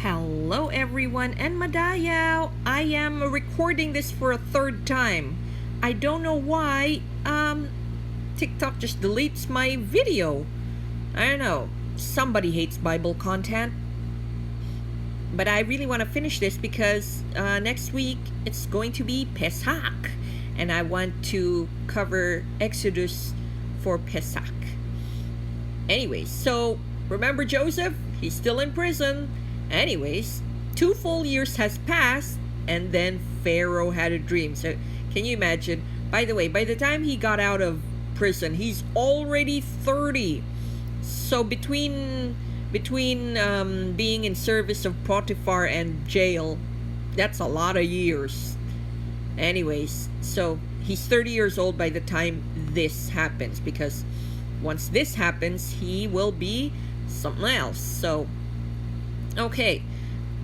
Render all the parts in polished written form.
Hello everyone and Madayaw. I am recording this for a third time. I don't know why TikTok just deletes my video. I don't know. Somebody hates Bible content. But I really want to finish this because next week it's going to be Pesach and I want to cover Exodus for Pesach. Anyways, so remember Joseph? He's still in prison. Anyways, 2 full years has passed and then Pharaoh had a dream. So can you imagine? By the way, by the time he got out of prison, he's already 30. So between being in service of Potiphar and jail, that's a lot of years. Anyways, so he's 30 years old by the time this happens, because once this happens, he will be something else. So, okay.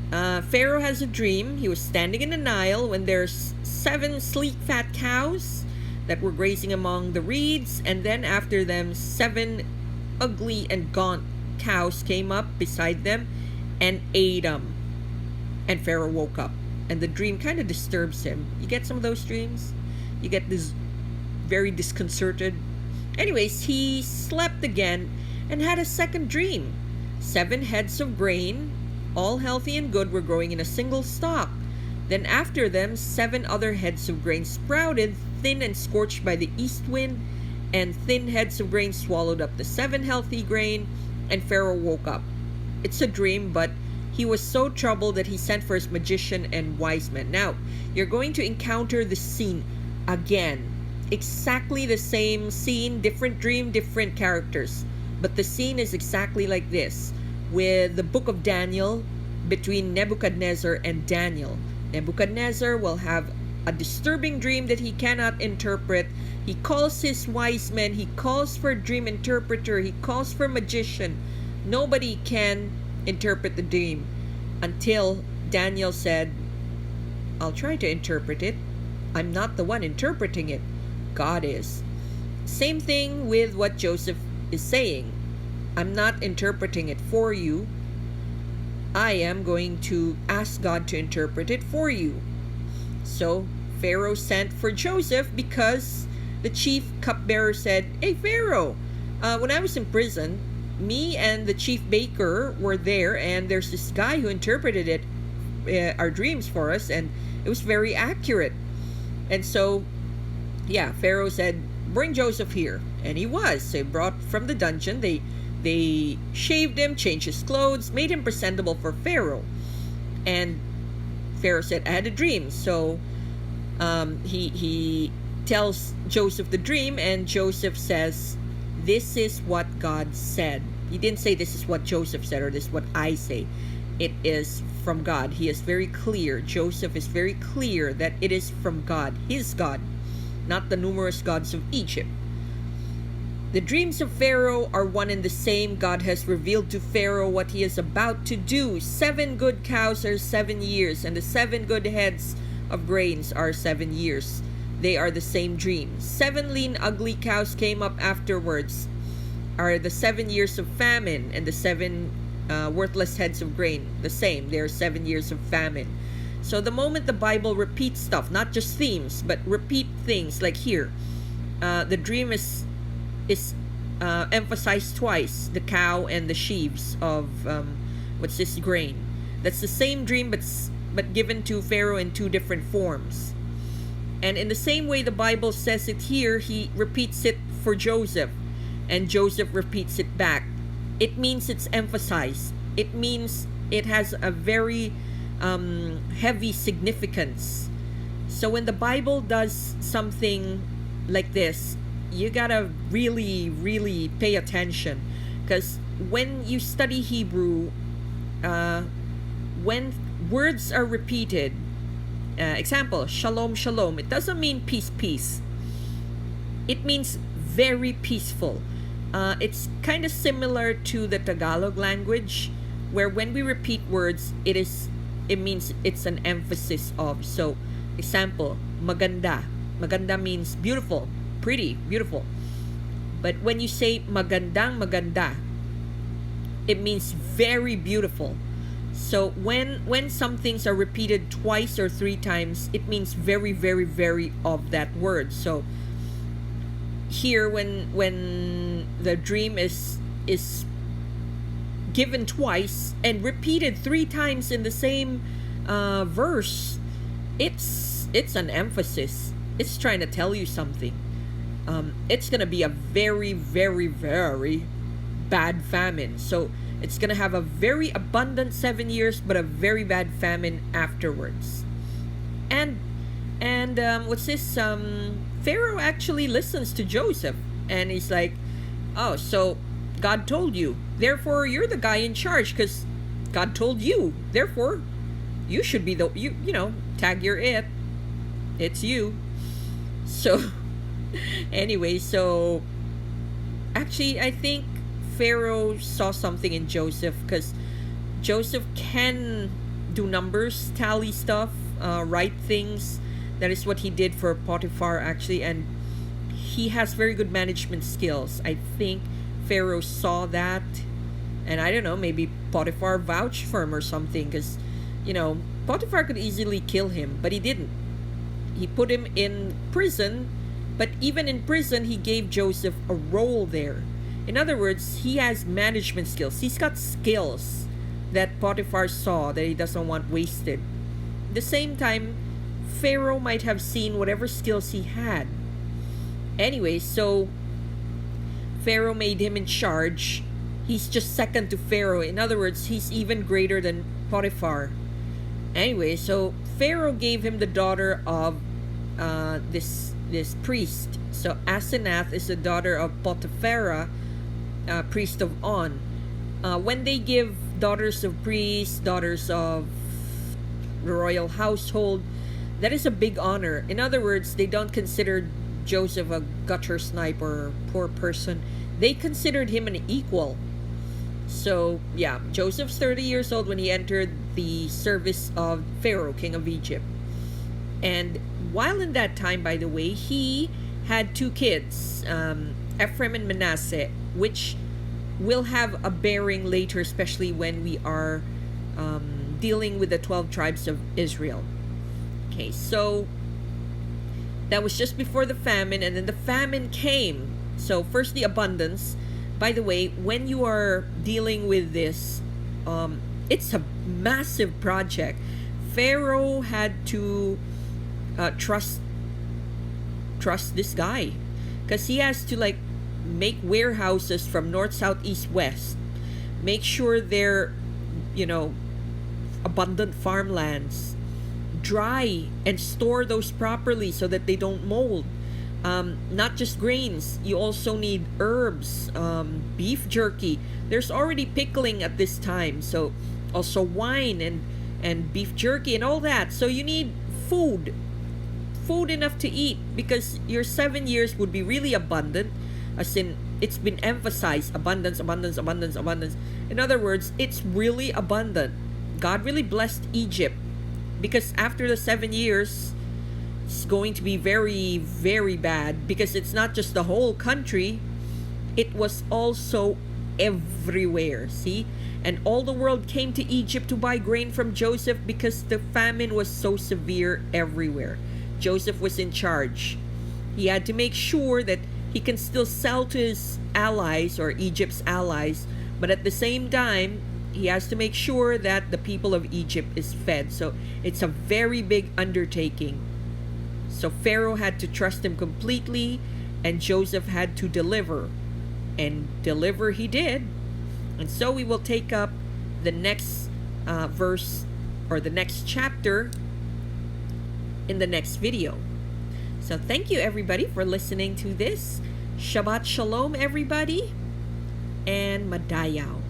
Pharaoh has a dream. He was standing in the Nile when there's 7 sleek fat cows that were grazing among the reeds, and then after them 7 ugly and gaunt cows came up beside them and ate them. And Pharaoh woke up, and the dream kind of disturbs him. You get some of those dreams? You get this very disconcerted. Anyways, he slept again and had a second dream. 7 heads of grain, all healthy and good, were growing in a single stalk. Then after them 7 other heads of grain sprouted, thin and scorched by the east wind, and thin heads of grain swallowed up the 7 healthy grain, and Pharaoh woke up. It's a dream, but he was so troubled that he sent for his magician and wise men. Now, you're going to encounter the scene again. Exactly the same scene, different dream, different characters. But the scene is exactly like this, with the book of Daniel between Nebuchadnezzar and Daniel. Nebuchadnezzar will have a disturbing dream that he cannot interpret. He calls his wise men, he calls for a dream interpreter, he calls for a magician. Nobody can interpret the dream until Daniel said, I'll try to interpret it. I'm not the one interpreting it. God is. Same thing with what Joseph is saying. I'm not interpreting it for you. I am going to ask God to interpret it for you. So Pharaoh sent for Joseph because the chief cupbearer said, Hey Pharaoh, when I was in prison, me and the chief baker were there, and there's this guy who interpreted our dreams for us, and it was very accurate. And so, yeah, Pharaoh said, bring Joseph here. And he was. So they brought from the dungeon. They shaved him, changed his clothes, made him presentable for Pharaoh. And Pharaoh said, I had a dream. So he tells Joseph the dream, and Joseph says, this is what God said. He didn't say this is what Joseph said or this is what I say. It is from God. He is very clear. Joseph is very clear that it is from God, his God, not the numerous gods of Egypt. The dreams of Pharaoh are one and the same. God has revealed to Pharaoh what he is about to do. 7 good cows are 7 years, and the 7 good heads of grains are 7 years. They are the same dream. 7 lean, ugly cows came up afterwards, are the 7 years of famine, and the 7 worthless heads of grain, the same. They are 7 years of famine. So the moment the Bible repeats stuff, not just themes, but repeat things, like here, the dream is emphasized twice, the cow and the sheaves of what's this grain. That's the same dream, but given to Pharaoh in 2 different forms. And in the same way the Bible says it here, he repeats it for Joseph, and Joseph repeats it back. It means it's emphasized. It means it has a very heavy significance. So when the Bible does something like this, you gotta really, really pay attention, because when you study Hebrew, when words are repeated, example, shalom, shalom, it doesn't mean peace, peace. It means very peaceful. It's kind of similar to the Tagalog language, where when we repeat words, it means it's an emphasis of. So, example, maganda. Maganda means beautiful, pretty, beautiful. But when you say magandang maganda, it means very beautiful. So when some things are repeated twice or three times, it means very, very, very of that word. So here, when the dream is given twice and repeated three times in the same verse, it's an emphasis. It's trying to tell you something. It's gonna be a very, very, very bad famine. So it's gonna have a very abundant 7 years, but a very bad famine afterwards. And what's this? Pharaoh actually listens to Joseph, and he's like, "Oh, so God told you. Therefore, you're the guy in charge, because God told you. Therefore, you should be the tag your it. It's you." So anyway, so actually, I think Pharaoh saw something in Joseph, because Joseph can do numbers, tally stuff, write things. That is what he did for Potiphar, actually, and he has very good management skills. I think Pharaoh saw that, and I don't know, maybe Potiphar vouched for him or something, because Potiphar could easily kill him, but he didn't. He put him in prison, but even in prison, he gave Joseph a role there. In other words, he has management skills. He's got skills that Potiphar saw that he doesn't want wasted. At the same time, Pharaoh might have seen whatever skills he had. Anyway, so Pharaoh made him in charge. He's just second to Pharaoh. In other words, he's even greater than Potiphar. Anyway, so Pharaoh gave him the daughter of this priest. So Asenath is the daughter of Potiphera, priest of On. When they give daughters of priests, daughters of the royal household, that is a big honor. In other words, they don't consider Joseph a gutter sniper, poor person. They considered him an equal. So yeah, Joseph's 30 years old when he entered the service of Pharaoh, king of Egypt. And while in that time, by the way, he had two kids, Ephraim and Manasseh, which will have a bearing later, especially when we are dealing with the 12 tribes of Israel. Okay, so that was just before the famine, and then the famine came. So first the abundance. By the way, when you are dealing with this, it's a massive project. Pharaoh had to trust this guy, because he has to make warehouses from north, south, east, west. Make sure they're abundant farmlands, dry, and store those properly so that they don't mold. Not just grains, you also need herbs, beef jerky. There's already pickling at this time, so also wine and beef jerky and all that. So you need food enough to eat, because your 7 years would be really abundant, as in it's been emphasized, abundance, abundance, abundance, abundance. In other words, it's really abundant. God really blessed Egypt, because after the 7 years, it's going to be very, very bad, because it's not just the whole country, it was also everywhere. See? And all the world came to Egypt to buy grain from Joseph, because the famine was so severe everywhere. Joseph was in charge. He had to make sure that he can still sell to his allies, or Egypt's allies, but at the same time, he has to make sure that the people of Egypt is fed. So it's a very big undertaking. So Pharaoh had to trust him completely, and Joseph had to deliver. And deliver he did. And so we will take up the next verse, or the next chapter, in the next video. So thank you everybody for listening to this. Shabbat Shalom everybody, and Madayaw.